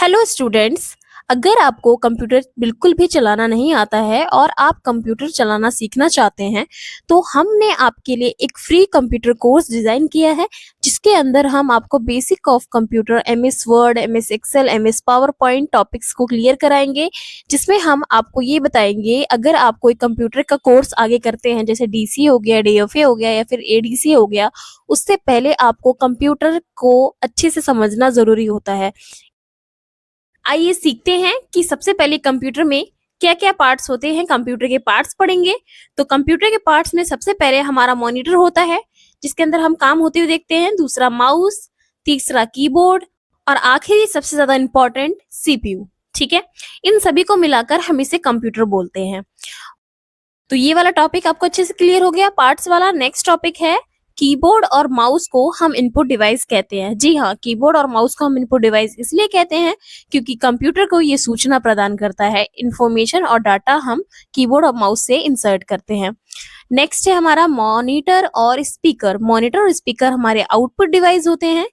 Hello students. अगर आपको computer बिल्कुल भी चलाना नहीं आता है और आप कंप्यूटर चलाना सीखना चाहते हैं तो हमने आपके लिए एक फ्री कंप्यूटर कोर्स डिज़ाइन किया है, जिसके अंदर हम आपको basic of computer, MS Word, MS Excel, MS PowerPoint topics को क्लियर कराएंगे। जिसमें हम आपको ये बताएंगे, अगर आप कोई कंप्यूटर का कोर्स आगे करते हैं, जैसे डीसी हो गया, डीएफए हो गया या फिर एडीसी हो गया, उससे पहले आपको कंप्यूटर को अच्छे से समझना ज़रूरी होता है। आइए सीखते हैं कि सबसे पहले कंप्यूटर में क्या क्या पार्ट्स होते हैं। कंप्यूटर के पार्ट्स पढ़ेंगे। तो कंप्यूटर के पार्ट्स में सबसे पहले हमारा मॉनिटर होता है, जिसके अंदर हम काम होते हुए देखते हैं। दूसरा माउस, तीसरा कीबोर्ड और आखिरी सबसे ज्यादा इंपॉर्टेंट सीपीयू। ठीक है, इन सभी को मिलाकर हम इसे कंप्यूटर बोलते हैं। तो ये वाला टॉपिक आपको अच्छे से क्लियर हो गया, पार्ट्स वाला। नेक्स्ट टॉपिक है कीबोर्ड और माउस को हम इनपुट डिवाइस कहते हैं। जी हाँ, कीबोर्ड और माउस को हम इनपुट डिवाइस इसलिए कहते हैं क्योंकि कंप्यूटर को ये सूचना प्रदान करता है, इंफॉर्मेशन और डाटा हम कीबोर्ड और माउस से इंसर्ट करते हैं। नेक्स्ट है हमारा मॉनिटर और स्पीकर। मॉनिटर और स्पीकर हमारे आउटपुट डिवाइस होते हैं।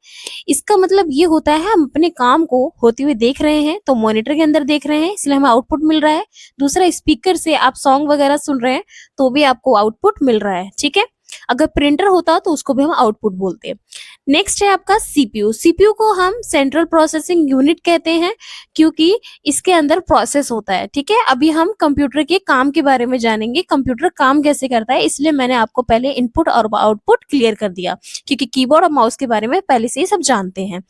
इसका मतलब ये होता है, हम अपने काम को होते हुए देख रहे हैं तो मॉनिटर के अंदर देख रहे हैं, इसलिए हमें आउटपुट मिल रहा है। दूसरा, स्पीकर से आप सॉन्ग वगैरह सुन रहे हैं तो भी आपको आउटपुट मिल रहा है। ठीक है, अगर प्रिंटर होता तो उसको भी हम आउटपुट बोलते हैं। नेक्स्ट है आपका सीपीयू। सीपीयू को हम सेंट्रल प्रोसेसिंग यूनिट कहते हैं क्योंकि इसके अंदर प्रोसेस होता है। ठीक है, अभी हम कंप्यूटर के काम के बारे में जानेंगे, कंप्यूटर काम कैसे करता है, इसलिए मैंने आपको पहले इनपुट और आउटपुट क्लियर कर दिया, क्योंकि कीबोर्ड और माउस के बारे में पहले से ही सब जानते हैं।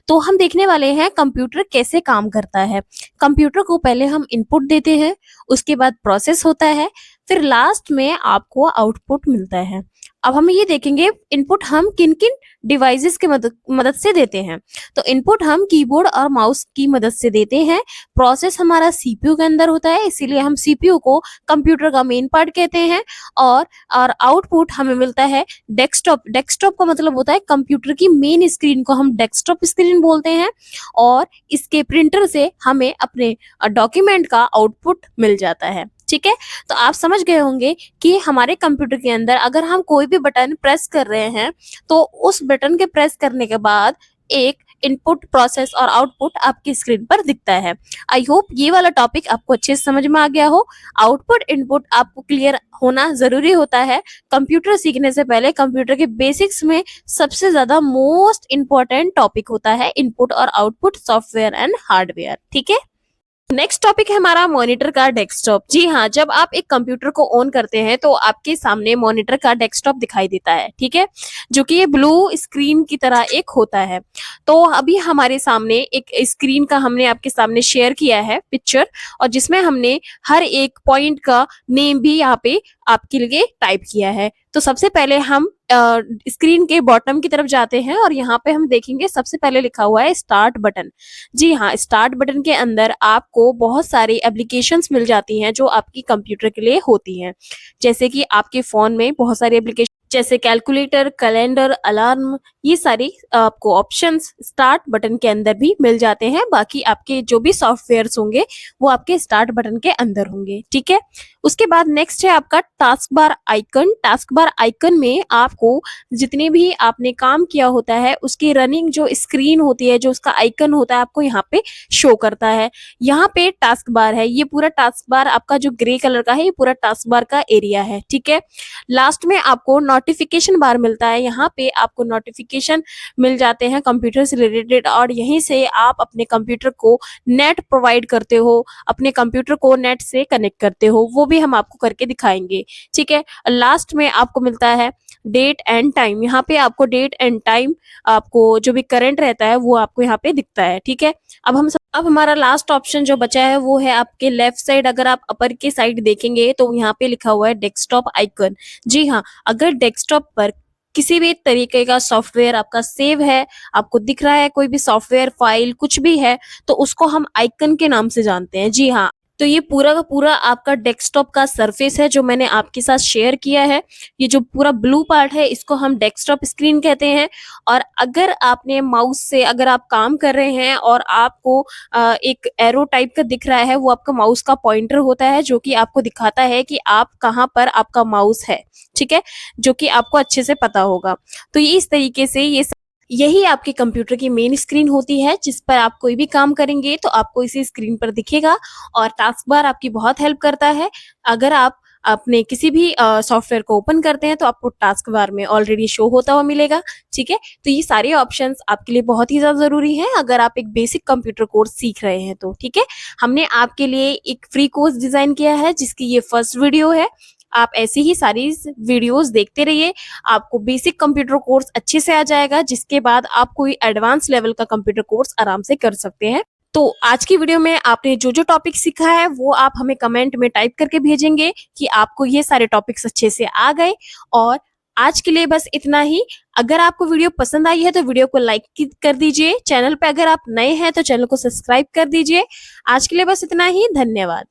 तो हम देखने वाले हैं कंप्यूटर कैसे काम करता है। कंप्यूटर को पहले हम इनपुट देते हैं, उसके बाद प्रोसेस होता है, फिर लास्ट में आपको आउटपुट मिलता है। अब हम ये देखेंगे इनपुट हम किन किन डिवाइसेस की मदद से देते हैं। तो इनपुट हम कीबोर्ड और माउस की मदद से देते हैं। प्रोसेस हमारा सीपीयू के अंदर होता है, इसीलिए हम सीपीयू को कंप्यूटर का मेन पार्ट कहते हैं। और आउटपुट हमें मिलता है डेस्कटॉप। डेस्कटॉप का मतलब होता है कंप्यूटर की मेन स्क्रीन को हम डेस्कटॉप स्क्रीन बोलते हैं। और इसके प्रिंटर से हमें अपने डॉक्यूमेंट का आउटपुट मिल जाता है। ठीक है, तो आप समझ गए होंगे कि हमारे कंप्यूटर के अंदर अगर हम कोई भी बटन प्रेस कर रहे हैं तो उस बटन के प्रेस करने के बाद एक इनपुट, प्रोसेस और आउटपुट आपकी स्क्रीन पर दिखता है। आई होप ये वाला टॉपिक आपको अच्छे से समझ में आ गया हो। आउटपुट इनपुट आपको क्लियर होना जरूरी होता है। कंप्यूटर सीखने से पहले कंप्यूटर के बेसिक्स में सबसे ज्यादा मोस्ट इंपॉर्टेंट टॉपिक होता है इनपुट और आउटपुट, सॉफ्टवेयर एंड हार्डवेयर। ठीक है, नेक्स्ट टॉपिक है हमारा मॉनिटर का डेस्कटॉप। जी हाँ, जब आप एक कंप्यूटर को ऑन करते हैं तो आपके सामने मॉनिटर का डेस्कटॉप दिखाई देता है। ठीक है, जो कि ये ब्लू स्क्रीन की तरह एक होता है। तो अभी हमारे सामने एक स्क्रीन का हमने आपके सामने शेयर किया है पिक्चर, और जिसमें हमने हर एक पॉइंट का नेम भी यहाँ पे आपके लिए टाइप किया है। तो सबसे पहले हम स्क्रीन के बॉटम की तरफ जाते हैं और यहाँ पे हम देखेंगे सबसे पहले लिखा हुआ है स्टार्ट बटन। जी हाँ, स्टार्ट बटन के अंदर आपको बहुत सारी एप्लीकेशंस मिल जाती हैं जो आपकी कंप्यूटर के लिए होती हैं। जैसे कि आपके फोन में बहुत सारी एप्लीकेशन जैसे कैलकुलेटर, कैलेंडर, अलार्म, ये सारी आपको ऑप्शंस स्टार्ट बटन के अंदर भी मिल जाते हैं। बाकी आपके जो भी सॉफ्टवेयर्स होंगे वो आपके स्टार्ट बटन के अंदर होंगे। ठीक है, उसके बाद नेक्स्ट है आपका task bar icon. Task bar icon में आपको जितने भी आपने काम किया होता है उसकी रनिंग जो स्क्रीन होती है, जो उसका आइकन होता है, आपको यहाँ पे शो करता है। यहाँ पे टास्क बार है, ये पूरा टास्क बार आपका जो ग्रे कलर का है, ये पूरा टास्क बार का एरिया है। ठीक है, लास्ट में आपको नोटिफिकेशन बार मिलता है। यहाँ पे आपको नोटिफिकेशन मिल जाते हैं कंप्यूटर से रिलेटेड, और यहीं से आप अपने कंप्यूटर को नेट प्रोवाइड करते हो, अपने कंप्यूटर को नेट से कनेक्ट करते हो, वो भी हम आपको करके दिखाएंगे। ठीक है, लास्ट में आपको मिलता है डेट एंड टाइम। यहाँ पे आपको डेट एंड टाइम, आपको जो भी करंट रहता है वो आपको यहाँ पे दिखता है। ठीक है, अब हमारा लास्ट ऑप्शन जो बचा है वो है आपके लेफ्ट साइड। अगर आप अपर के साइड देखेंगे तो यहाँ पे लिखा हुआ है डेस्कटॉप आइकन। जी हाँ, अगर डेस्कटॉप पर किसी भी तरीके का सॉफ्टवेयर आपका सेव है, आपको दिख रहा है कोई भी सॉफ्टवेयर फाइल कुछ भी है, तो उसको हम आइकन के नाम से जानते हैं। जी हाँ, तो ये पूरा का पूरा आपका डेस्कटॉप का सरफेस है जो मैंने आपके साथ शेयर किया है। ये जो पूरा ब्लू पार्ट है इसको हम डेस्कटॉप स्क्रीन कहते हैं। और अगर आपने माउस से अगर आप काम कर रहे हैं और आपको एक एरो टाइप का दिख रहा है, वो आपका माउस का पॉइंटर होता है जो कि आपको दिखाता है कि आप कहाँ पर आपका माउस है। ठीक है, जो कि आपको अच्छे से पता होगा। तो ये इस तरीके से ये यही आपके कंप्यूटर की मेन स्क्रीन होती है, जिस पर आप कोई भी काम करेंगे तो आपको इसी स्क्रीन पर दिखेगा और टास्क बार आपकी बहुत हेल्प करता है। अगर आप अपने किसी भी सॉफ्टवेयर को ओपन करते हैं तो आपको टास्क बार में ऑलरेडी शो होता हुआ मिलेगा, ठीक है? तो ये सारे ऑप्शंस आपके लिए बहुत ही ज़्यादा ज़रूरी हैं अगर आप एक बेसिक कंप्यूटर कोर्स सीख रहे हैं तो, ठीक है? हमने आपके लिए एक फ्री कोर्स डिज़ाइन किया है जिसकी ये फर्स्ट वीडियो है। आप ऐसी ही सारी वीडियोज़ देखते रहिए, आपको बेसिक कंप्यूटर कोर्स अच्छे से आ जाएगा, जिसके बाद आप कोई एडवांस लेवल का कंप्यूटर कोर्स आराम से कर सकते हैं। तो आज की वीडियो में आपने जो-जो टॉपिक सीखा है, वो आप हमें कमेंट में टाइप करके भेजेंगे कि आपको ये सारे टॉपिक्स अच्छे से आ गए। और आज के लिए बस इतना ही। अगर आपको वीडियो पसंद आई है तो वीडियो को लाइक कर दीजिए। चैनल पे अगर आप नए हैं तो चैनल को सब्सक्राइब कर दीजिए। आज के लिए बस इतना ही। धन्यवाद।